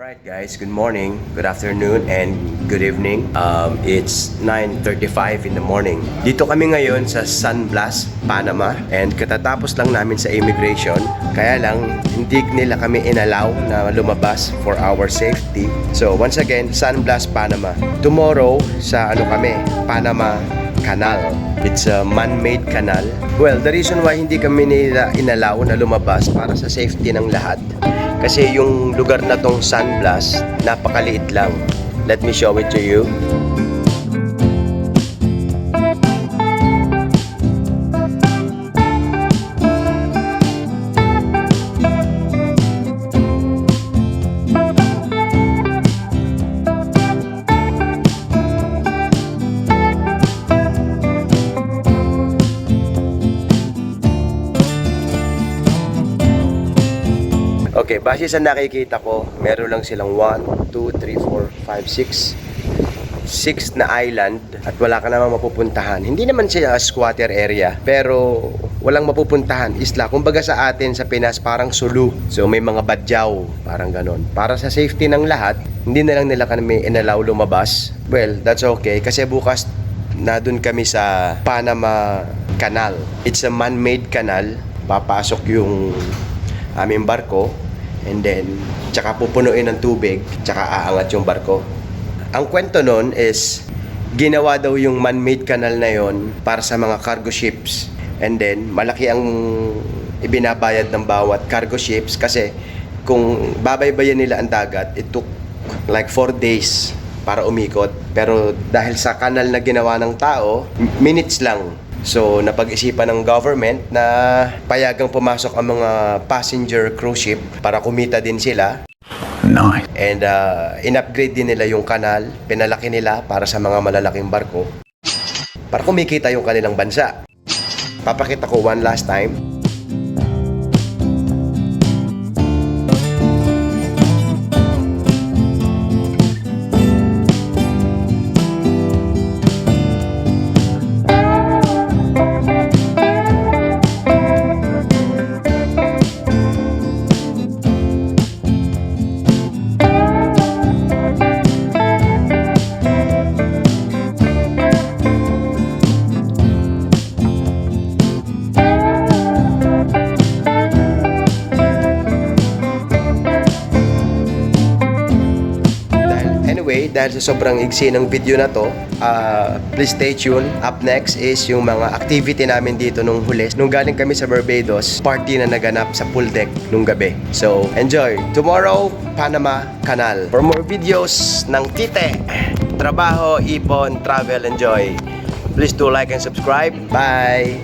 Alright guys, good morning, good afternoon, and good evening. It's 9:35 in the morning. Dito kami ngayon sa San Blas, Panama, and katatapos lang namin sa immigration. Kaya lang, hindi nila kami inallow na lumabas for our safety. So once again, San Blas, Panama. Tomorrow, sa Panama Canal. It's a man-made canal. Well, the reason why hindi kami nila inallow na lumabas para sa safety ng lahat, kasi yung lugar na tong San Blas, napakaliit lang. Let me show it to you. Okay, base sa nakikita ko, meron lang silang 1, 2, 3, 4, 5, 6 na island at wala ka namang mapupuntahan. Hindi naman siya squatter area, pero walang mapupuntahan, isla. Kumbaga sa atin sa Pinas, parang sulu. So may mga badyaw, parang ganon. Para sa safety ng lahat, hindi na lang nila kami inallow lumabas. Well, that's okay, kasi bukas na dun kami sa Panama Canal. It's a man-made canal. Papasok yung aming barko, and then tsaka pupunuin ng tubig, tsaka aangat yung barko. Ang kwento nun is ginawa daw yung man-made canal na yon para sa mga cargo ships, and then malaki ang ibinabayad ng bawat cargo ships, kasi kung babaybayan nila ang dagat, it took like 4 days para umikot. Pero dahil sa canal na ginawa ng tao, minutes lang. So, napag-isipan ng government na payagang pumasok ang mga passenger cruise ship para kumita din sila. Nice. And in-upgrade din nila yung kanal, pinalaki nila para sa mga malalaking barko, para kumikita yung kanilang bansa. Papakita ko one last time. Dahil sa sobrang igsi ng video na to, please stay tuned. Up next is yung mga activity namin dito nung huli. Nung galing kami sa Barbados, party na naganap sa pool deck nung gabi. So, enjoy! Tomorrow, Panama Canal. For more videos ng Tite, trabaho, ipon, travel, enjoy. Please do like and subscribe. Bye!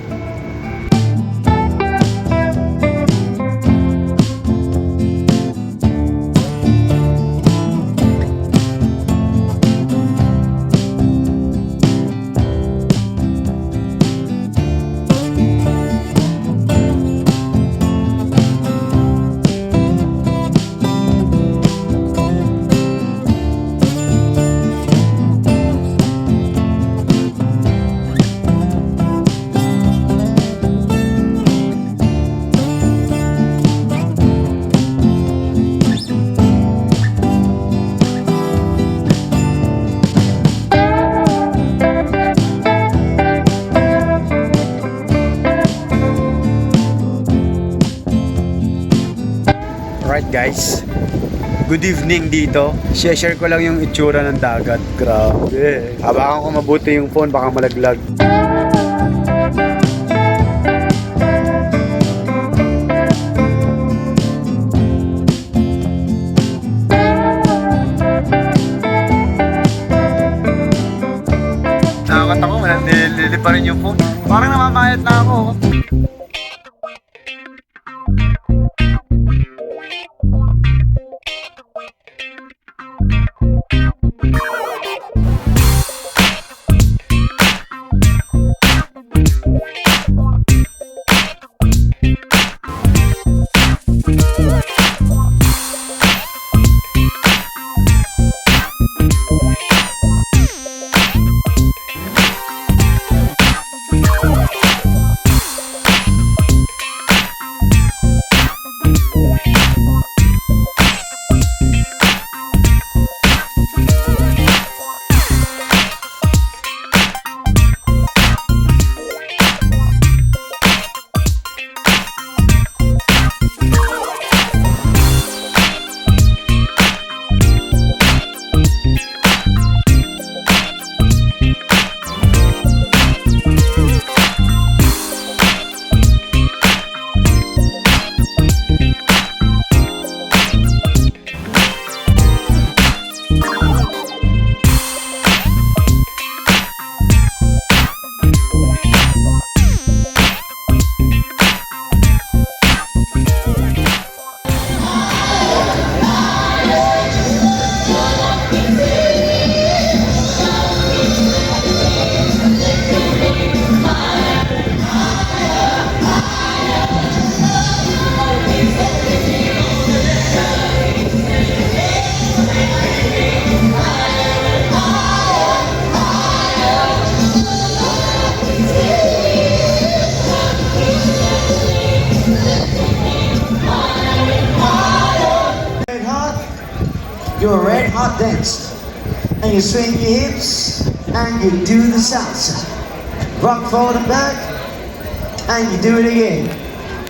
Alright guys, good evening dito. Share ko lang yung itsura ng dagat. Grabe. Habakan ko mabuti yung phone, baka malaglag. Nakakata ko, nilili pa rin yung phone. Parang namamayat na ako. your red hot dance. And you swing your hips and you do the salsa. Rock forward and back and you do it again.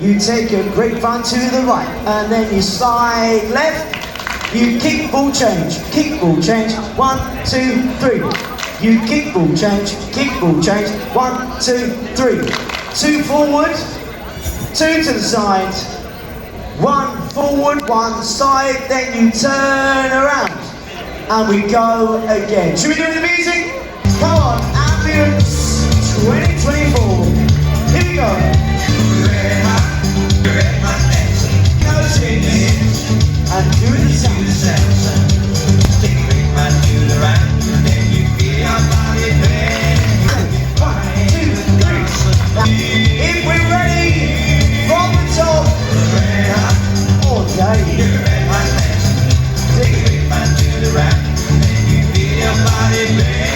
You take your grapevine to the right and then you slide left. You kick, ball change, kick, ball change. 1, 2, 3. You kick, ball change, kick, ball change. 1, 2, 3. 2 forward, 2 to the side. 1 forward, 1 side, then you turn around. And we go again. Should we do the music? Come on, Ambience 2024. Here we go. No change. And do the salsa. Stick with my tune around, then you feel your body bend. 1, 2, 3. If we're ready, from the top. All day. Stick with my tune around, then you feel your body bend.